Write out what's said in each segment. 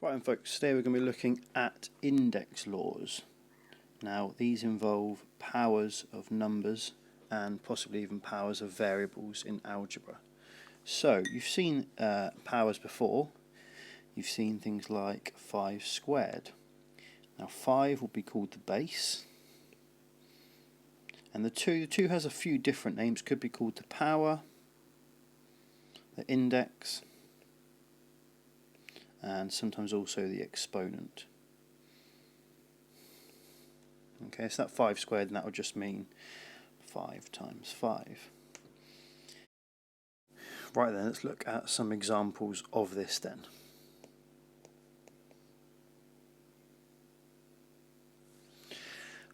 Right then folks, today we're going to be looking at index laws. Now these involve powers of numbers and possibly even powers of variables in algebra. So you've seen powers before. You've seen things like 5 squared. Now 5 will be called the base, and the 2 has a few different names. Could be called the power, the index, and sometimes also the exponent. Okay, so that 5 squared, and that would just mean 5 times 5. Right then, let's look at some examples of this then.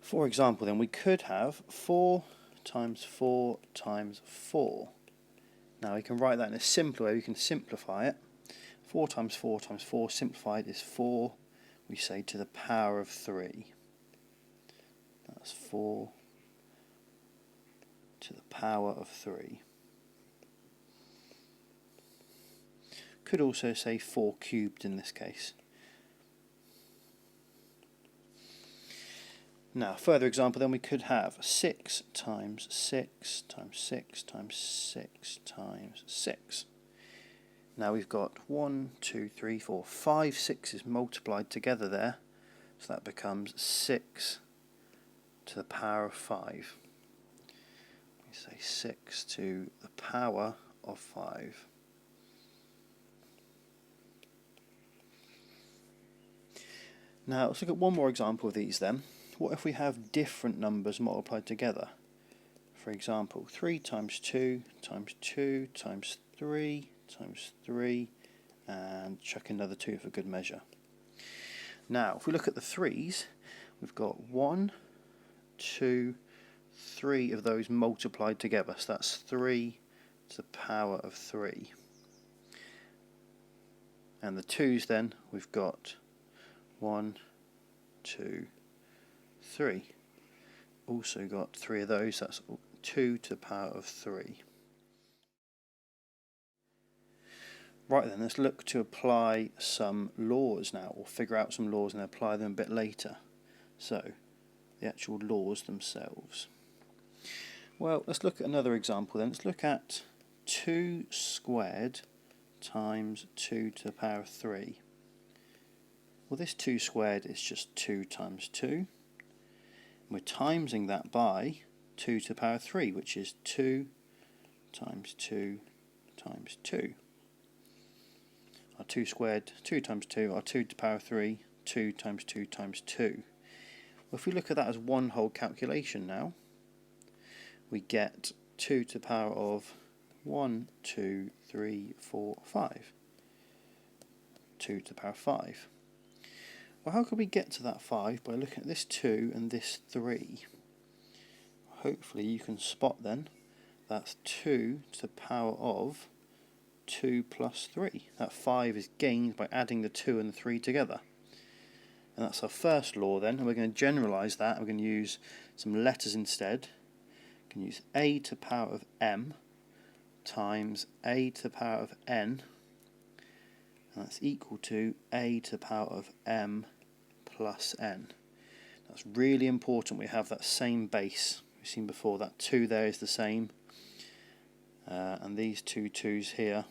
For example then, we could have 4 times 4 times 4. Now we can write that in a simpler way. We can simplify it. 4 times 4 times 4 simplified is 4, we say, to the power of 3. That's 4 to the power of 3. Could also say 4 cubed in this case. Now, further example, then we could have 6 times 6 times 6 times 6 times 6. Now we've got 1, 2, 3, 4, 5 6's multiplied together there, so that becomes 6 to the power of 5. We say 6 to the power of 5. Now let's look at one more example of these then. What if we have different numbers multiplied together? For example, 3 times 2 times 2 times 3 times 3, and chuck another 2 for good measure. Now, if we look at the 3's, we've got 1, 2, 3 of those multiplied together, so that's 3 to the power of 3. And the 2's then, we've got 1, 2, 3. Also got 3 of those, that's 2 to the power of 3. Right then, let's look to apply some laws now, or figure out some laws and apply them a bit later. So, the actual laws themselves. Well, let's look at another example then. Let's look at 2 squared times 2 to the power of 3. Well, this 2 squared is just 2 times 2. We're timesing that by 2 to the power of 3, which is 2 times 2 times 2. Our 2 squared, 2 times 2, our 2 to the power of 3, 2 times 2 times 2. Well, if we look at that as one whole calculation now, we get 2 to the power of 1, 2, 3, 4, 5. 2 to the power of 5. Well, how could we get to that 5? By looking at this 2 and this 3. Hopefully you can spot then, that's 2 to the power of 2 plus 3. That 5 is gained by adding the 2 and the 3 together. And that's our first law then, and we're going to generalise that. We're going to use some letters instead. We can use a to the power of m times a to the power of n, and that's equal to a to the power of m plus n. That's really important we have that same base. We've seen before that 2 there is the same, and these 2 2's here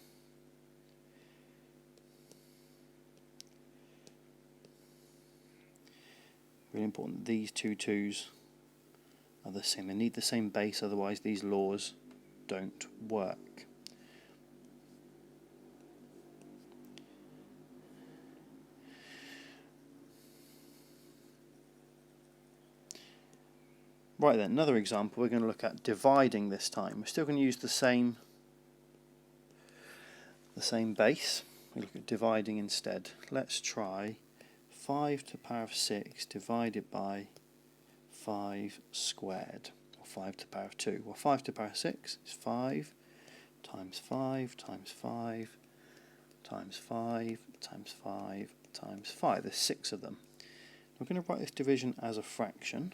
really important. These 2 2's are the same. They need the same base, otherwise these laws don't work. Right then, another example, we're going to look at dividing this time. We're still going to use the same base. We look at dividing instead. Let's try 5 to the power of 6 divided by 5 squared, or 5 to the power of 2. Well, 5 to the power of 6 is 5 times 5 times 5 times 5 times 5 times 5. There's 6 of them. We're going to write this division as a fraction.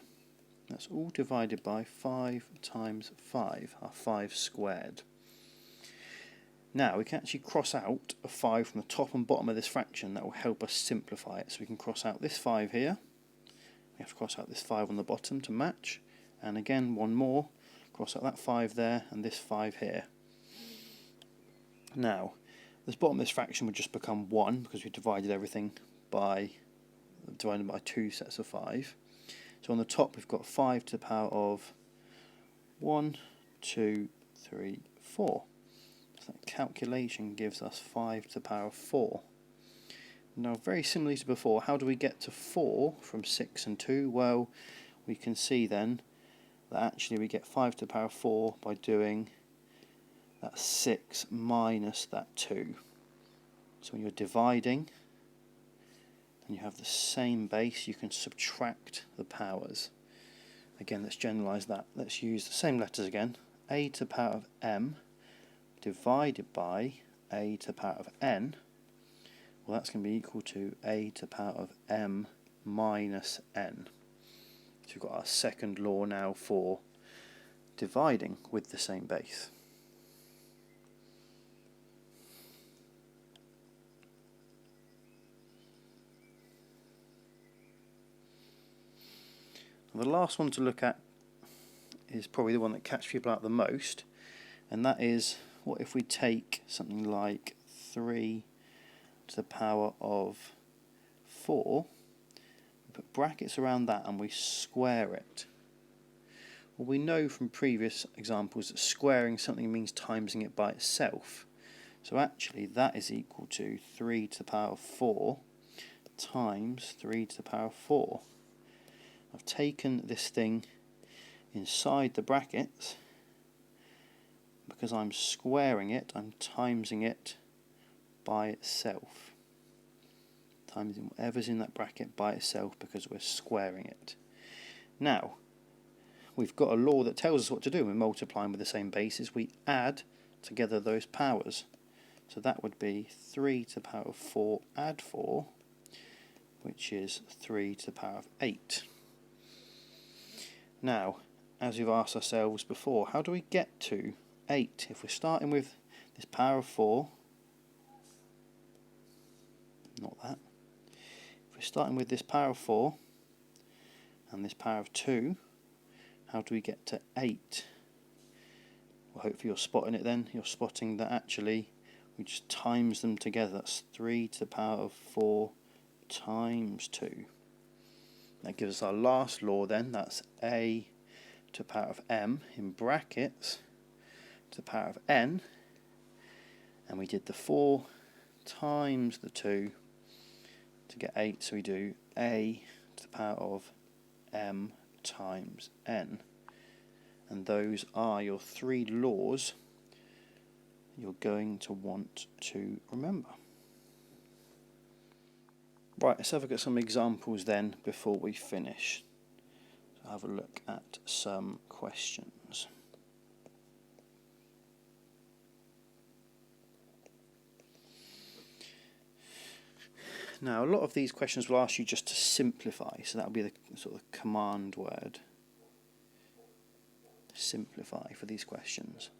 That's all divided by 5 times 5, our 5 squared. Now we can actually cross out a 5 from the top and bottom of this fraction. That will help us simplify it. So we can cross out this 5 here. We have to cross out this 5 on the bottom to match. And again, one more. Cross out that 5 there and this 5 here. Now, this bottom of this fraction would just become 1 because we divided everything by 2 sets of 5. So on the top we've got 5 to the power of 1, 2, 3, 4. So that calculation gives us 5 to the power of 4. Now, very similarly to before, how do we get to 4 from 6 and 2? Well, we can see then that actually we get 5 to the power of 4 by doing that 6 minus that 2. So when you're dividing and you have the same base, you can subtract the powers. Again, let's generalise that. Let's use the same letters again. A to the power of m divided by a to the power of n. Well, that's going to be equal to a to the power of m minus n. So we've got our second law now for dividing with the same base. The last one to look at is probably the one that catches people out the most, and that is, what if we take something like 3 to the power of 4, we put brackets around that and we square it. Well, we know from previous examples that squaring something means timesing it by itself. So actually that is equal to 3 to the power of 4 times 3 to the power of 4. I've taken this thing inside the brackets. Because I'm squaring it, I'm timesing it by itself. Timesing whatever's in that bracket by itself because we're squaring it. Now, we've got a law that tells us what to do. We're multiplying with the same bases. We add together those powers. So that would be 3 to the power of 4 add 4, which is 3 to the power of 8. Now, as we've asked ourselves before, how do we get to 8? If we're starting with this power of 4, not that. If we're starting with this power of 4 and this power of 2, how do we get to 8? Well, hopefully you're spotting it then. You're spotting that actually we just times them together. That's 3 to the power of 4 times 2. That gives us our last law then. That's a to the power of m in brackets to the power of n, and we did the 4 times the 2 to get 8, so we do a to the power of m times n, and those are your 3 laws you're going to want to remember. Right, let's have a look at some examples then before we finish. So have a look at some questions. Now, a lot of these questions will ask you just to simplify, so that will be the sort of command word. Simplify for these questions.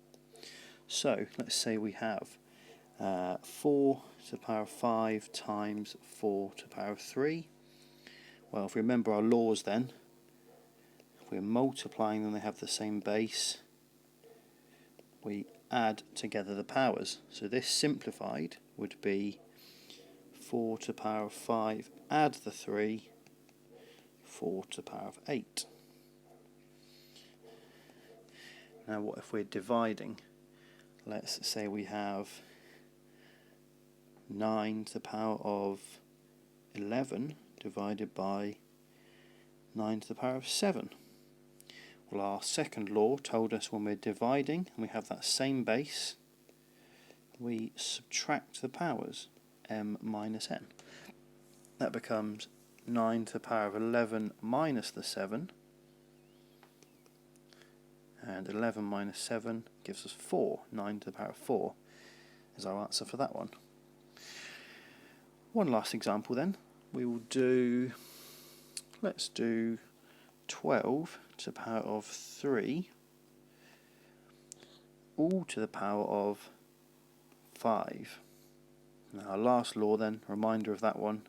So, let's say we have 4 to the power of 5 times 4 to the power of 3. Well, if we remember our laws then, if we're multiplying them, they have the same base. We add together the powers. So this simplified would be 4 to the power of 5, add the 3, 4 to the power of 8. Now what if we're dividing? Let's say we have 9 to the power of 11 divided by 9 to the power of 7. Well, our second law told us when we're dividing and we have that same base, we subtract the powers, m minus n. That becomes 9 to the power of 11 minus the 7, and 11 minus 7 gives us 4. 9 to the power of 4 is our answer for that one. One last example then. We will do, let's do 12 to the power of 3 all to the power of 5. Now our last law then, reminder of that one,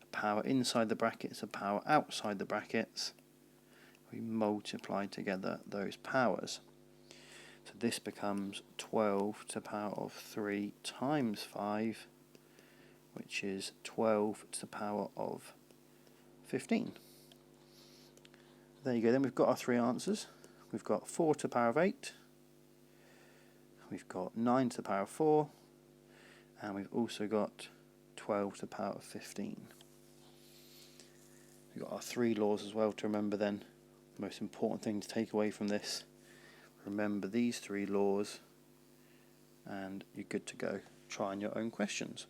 a power inside the brackets, a power outside the brackets. We multiply together those powers. So this becomes 12 to the power of 3 times 5, which is 12 to the power of 15. There you go, then we've got our three answers. We've got 4 to the power of 8, we've got 9 to the power of 4, and we've also got 12 to the power of 15. We've got our three laws as well to remember then. The most important thing to take away from this, remember these three laws and you're good to go. Try on your own questions.